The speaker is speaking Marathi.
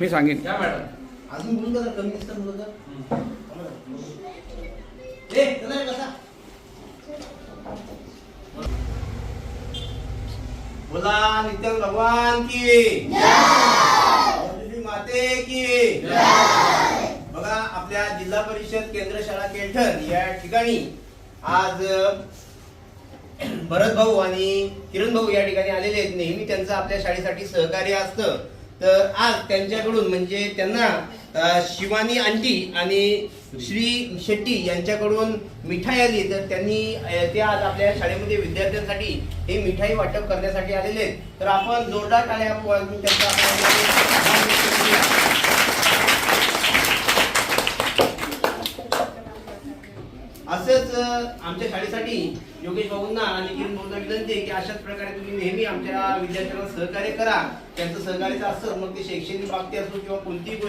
मी सांगेन. या मॅडम अजून बोलून जरा कमी दिसतं मुलं तर. ए चला रे कसा बोला नित्य भगवान की जय माते की जय. बघा आपल्या जिल्हा परिषद केंद्र शाळा केळठण या ठिकाणी आज भरत भाऊ आणि किरण भाऊ या ठिकाणी आलेले आहेत. नेहमी त्यांचं आपल्या शाळेसाठी सहकार्य असतं. तर आज त्यांच्याकडून म्हणजे त्यांना शिवानी आंटी आणि श्री शेट्टी यांच्याकडून मिठाई आली. तर त्यांनी ते आज आपल्या शाळेमध्ये विद्यार्थ्यांसाठी हे मिठाई वाटप करण्यासाठी आलेले आहेत. तर आपण जोरदार टाळ्या वाजवून त्यांचा असंच आमच्या शाळेसाठी योगेश भाऊंना आणि किरण भाऊंना विनंती आहे की अशाच प्रकारे तुम्ही नेहमी आमच्या विद्यार्थ्यांना सहकार्य करा. त्यांचं सहकार्याचं असतं मग ते शैक्षणिक बाबतीत असो किंवा कोणतीही